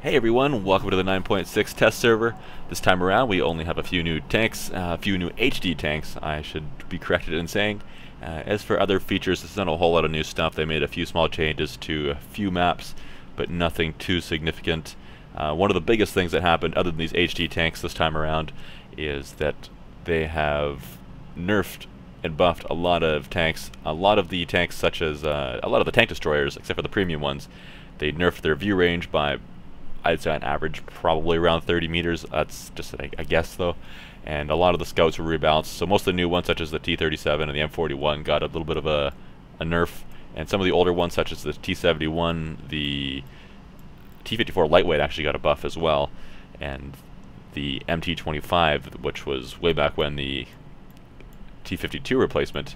Hey everyone, welcome to the 9.6 test server. This time around we only have a few new tanks, a few new HD tanks, I should be corrected in saying. As for other features, this is not a whole lot of new stuff. They made a few small changes to a few maps, but nothing too significant. One of the biggest things that happened other than these HD tanks this time around is that they have nerfed and buffed a lot of tanks. A lot of the tanks, such as a lot of the tank destroyers, except for the premium ones, they nerfed their view range by, I'd say on average, probably around 30 meters. That's just a guess though. And a lot of the scouts were rebalanced. So most of the new ones, such as the T-37 and the M41, got a little bit of a nerf. And some of the older ones, such as the T-71, the T-54 lightweight actually got a buff as well. And the MT-25, which was way back when the T-52 replacement,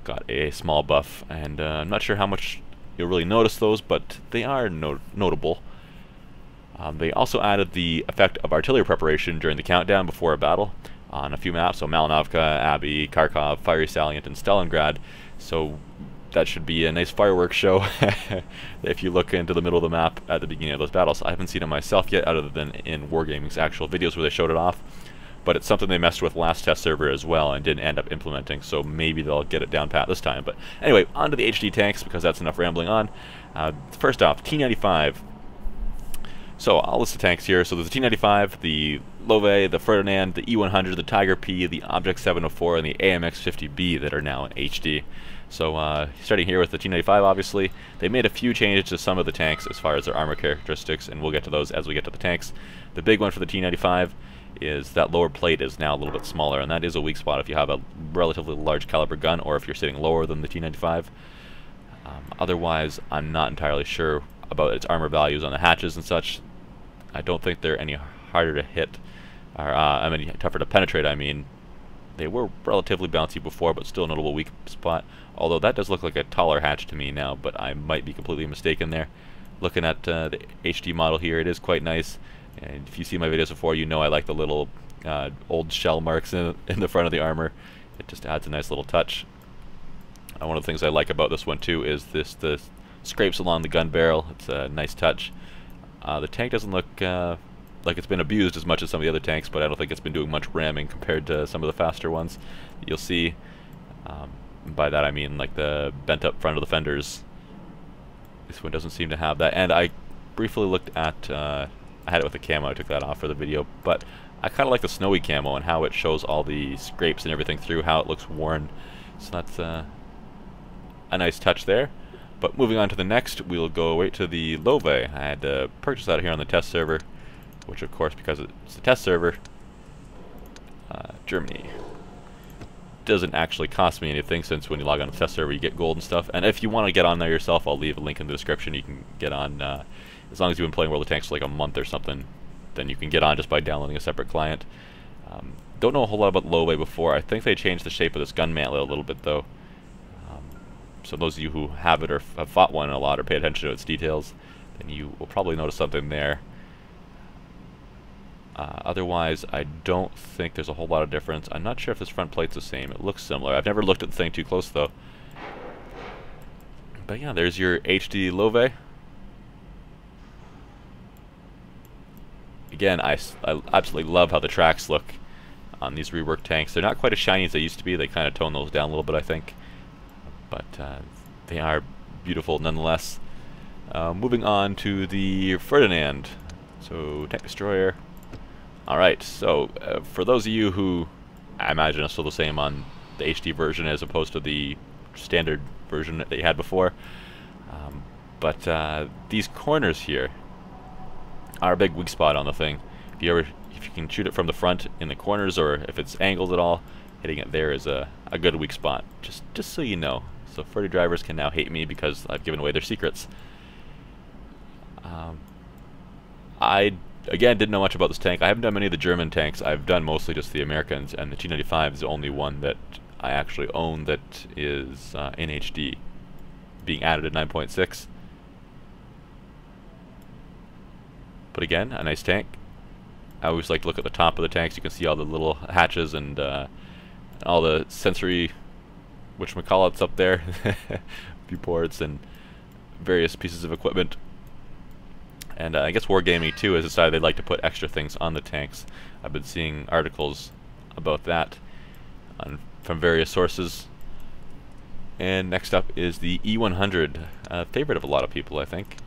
got a small buff. And I'm not sure how much you'll really notice those, but they are notable. They also added the effect of artillery preparation during the countdown before a battle on a few maps, so Malinovka, Abbey, Kharkov, Fiery Salient, and Stalingrad. So that should be a nice fireworks show if you look into the middle of the map at the beginning of those battles. I haven't seen it myself yet, other than in Wargaming's actual videos where they showed it off. But it's something they messed with last test server as well and didn't end up implementing, so maybe they'll get it down pat this time. But anyway, on to the HD tanks, because that's enough rambling on. First off, T-95. So I'll list the tanks here. So there's the T-95, the Loewe, the Ferdinand, the E-100, the Tiger P, the Object 704, and the AMX-50B that are now in HD. So starting here with the T-95, obviously, they made a few changes to some of the tanks as far as their armor characteristics, and we'll get to those as we get to the tanks. The big one for the T-95 is that lower plate is now a little bit smaller, and that is a weak spot if you have a relatively large caliber gun or if you're sitting lower than the T-95. Otherwise, I'm not entirely sure about its armor values on the hatches and such. I don't think they're any harder to hit, or I mean tougher to penetrate. I mean, they were relatively bouncy before, but still a notable weak spot. Although that does look like a taller hatch to me now, but I might be completely mistaken there. Looking at the HD model here, it is quite nice. And if you see my videos before, you know I like the little old shell marks in the front of the armor. It just adds a nice little touch. One of the things I like about this one too is the scrapes along the gun barrel. It's a nice touch. The tank doesn't look like it's been abused as much as some of the other tanks, but I don't think it's been doing much ramming compared to some of the faster ones you'll see. By that I mean like the bent up front of the fenders. This one doesn't seem to have that. And I briefly looked at, I had it with the camo, I took that off for the video, but I kind of like the snowy camo and how it shows all the scrapes and everything through, how it looks worn. So that's a nice touch there. But moving on to the next, we'll go right to the Loewe. I had to purchase that here on the test server, which of course, because it's the test server, Germany, doesn't actually cost me anything, since when you log on to the test server you get gold and stuff. And if you want to get on there yourself, I'll leave a link in the description. You can get on, as long as you've been playing World of Tanks for like a month or something, then you can get on just by downloading a separate client. Don't know a whole lot about Loewe before. I think they changed the shape of this gun mantlet a little bit though. So those of you who have it or have fought one a lot or pay attention to its details, then you will probably notice something there. Otherwise, I don't think there's a whole lot of difference. I'm not sure if this front plate's the same. It looks similar. I've never looked at the thing too close though. But yeah, there's your HD Loewe. Again, I absolutely love how the tracks look on these reworked tanks. They're not quite as shiny as they used to be. They kind of tone those down a little bit, I think. But they are beautiful nonetheless. Moving on to the Ferdinand. So, tank destroyer. Alright, so for those of you who, I imagine, are still the same on the HD version as opposed to the standard version that you had before. But these corners here are a big weak spot on the thing. If you can shoot it from the front in the corners, or if it's angled at all, hitting it there is a good weak spot. Just so you know. So 40 drivers can now hate me because I've given away their secrets. I, again, didn't know much about this tank. I haven't done many of the German tanks. I've done mostly just the Americans, and the T-95 is the only one that I actually own that is in HD, being added at 9.6. But again, a nice tank. I always like to look at the top of the tanks. You can see all the little hatches and all the sensory whatchamacallits up there, viewports and various pieces of equipment. And I guess Wargaming too has decided they'd like to put extra things on the tanks. I've been seeing articles about that from various sources. And next up is the E100, a favorite of a lot of people, I think,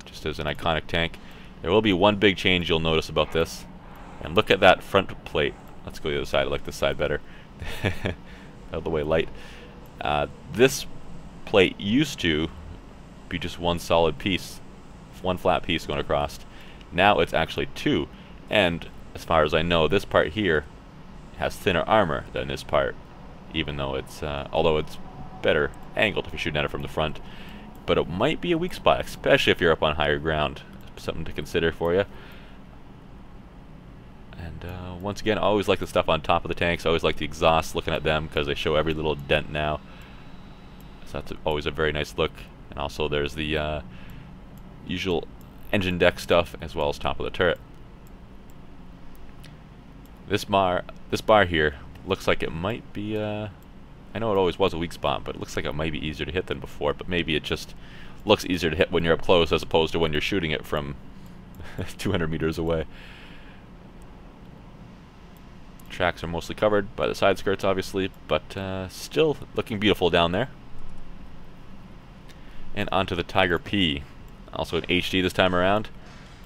just as an iconic tank. There will be one big change you'll notice about this. And look at that front plate. Let's go to the other side. I like this side better. Out of the way light. This plate used to be just one solid piece, one flat piece going across. Now it's actually two, and as far as I know, this part here has thinner armor than this part, even though it's although it's better angled if you're shooting at it from the front. But it might be a weak spot, especially if you're up on higher ground. Something to consider for you. And once again, I always like the stuff on top of the tanks. I always like the exhausts, looking at them, because they show every little dent now. So that's always a very nice look. And also there's the usual engine deck stuff, as well as top of the turret. This bar here looks like it might be, I know it always was a weak spot, but it looks like it might be easier to hit than before, but maybe it just looks easier to hit when you're up close as opposed to when you're shooting it from 200 meters away. Tracks are mostly covered by the side skirts, obviously, but still looking beautiful down there. And onto the Tiger P, also in HD this time around.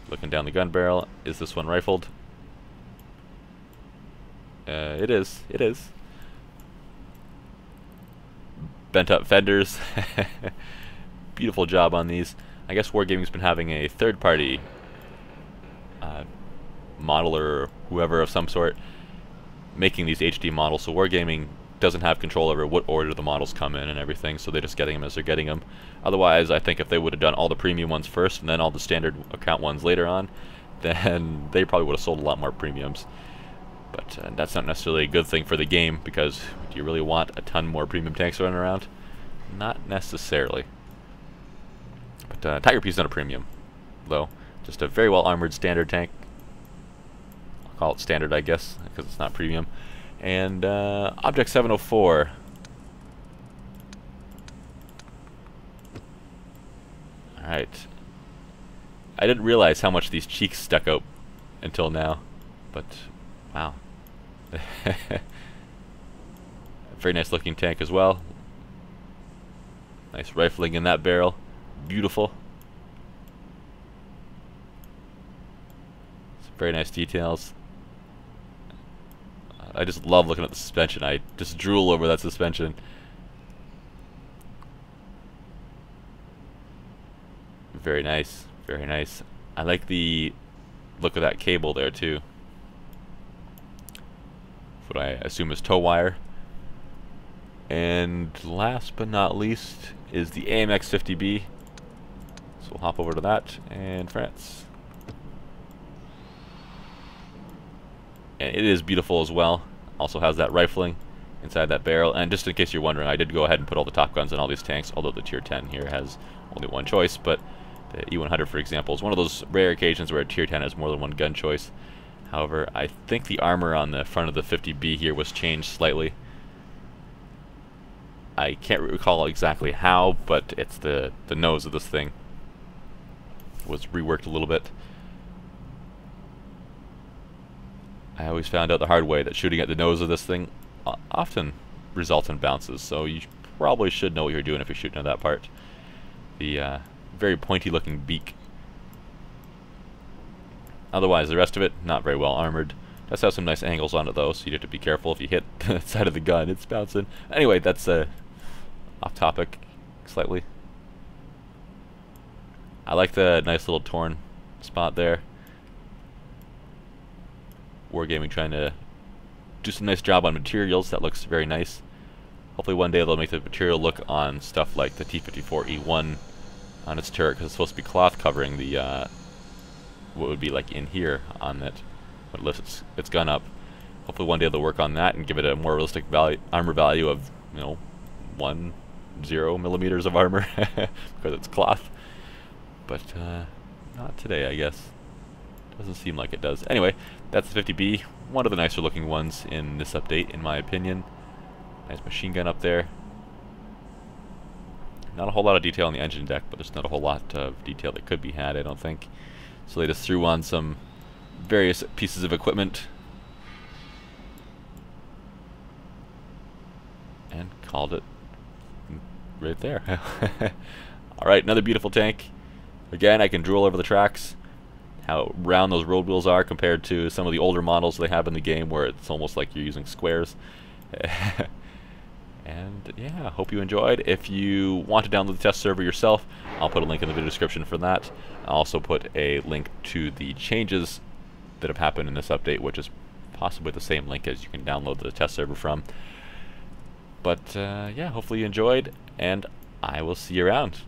Looking down the gun barrel, is this one rifled? It is. It is. Bent up fenders. Beautiful job on these. I guess Wargaming's been having a third-party modeler or whoever of some sort making these HD models, so Wargaming doesn't have control over what order the models come in and everything, so they're just getting them as they're getting them. Otherwise, I think if they would have done all the premium ones first and then all the standard account ones later on, then they probably would have sold a lot more premiums. But that's not necessarily a good thing for the game, because do you really want a ton more premium tanks running around? Not necessarily. But Tiger P's not a premium, though. Just a very well armored standard tank. I'll call it standard, I guess, because it's not premium. And Object 704. Alright. I didn't realize how much these cheeks stuck out until now, but wow. Very nice looking tank as well. Nice rifling in that barrel. Beautiful. Some very nice details. I just love looking at the suspension. I just drool over that suspension. Very nice. Very nice. I like the look of that cable there too. What I assume is tow wire. And last but not least is the AMX 50B. So we'll hop over to that, and France. And it is beautiful as well. Also has that rifling inside that barrel. And just in case you're wondering, I did go ahead and put all the Top Guns in all these tanks, although the Tier 10 here has only one choice. But the E100, for example, is one of those rare occasions where a Tier 10 has more than one gun choice. However, I think the armor on the front of the 50B here was changed slightly. I can't recall exactly how, but it's the nose of this thing was reworked a little bit. I always found out the hard way that shooting at the nose of this thing often results in bounces, so you probably should know what you're doing if you're shooting at that part. The very pointy looking beak. Otherwise, the rest of it, not very well armored. Does have some nice angles on it though, so you have to be careful if you hit the side of the gun, it's bouncing. Anyway, that's off topic slightly. I like the nice little torn spot there. Wargaming trying to do some nice job on materials. That looks very nice. Hopefully one day they'll make the material look on stuff like the T-54E1 on its turret, because it's supposed to be cloth covering the what would be like in here on it when it lifts its gun up. Hopefully one day they'll work on that and give it a more realistic armor value of, you know, 10 millimeters of armor because it's cloth. But not today, I guess. Doesn't seem like it does. Anyway, that's the 50B. One of the nicer looking ones in this update, in my opinion. Nice machine gun up there. Not a whole lot of detail on the engine deck, but there's not a whole lot of detail that could be had, I don't think. So they just threw on some various pieces of equipment and called it right there. Alright, another beautiful tank. Again, I can drool over the tracks, how round those road wheels are compared to some of the older models they have in the game where it's almost like you're using squares. And yeah, I hope you enjoyed. If you want to download the test server yourself, I'll put a link in the video description for that. I'll also put a link to the changes that have happened in this update, which is possibly the same link as you can download the test server from. But yeah, hopefully you enjoyed, and I will see you around.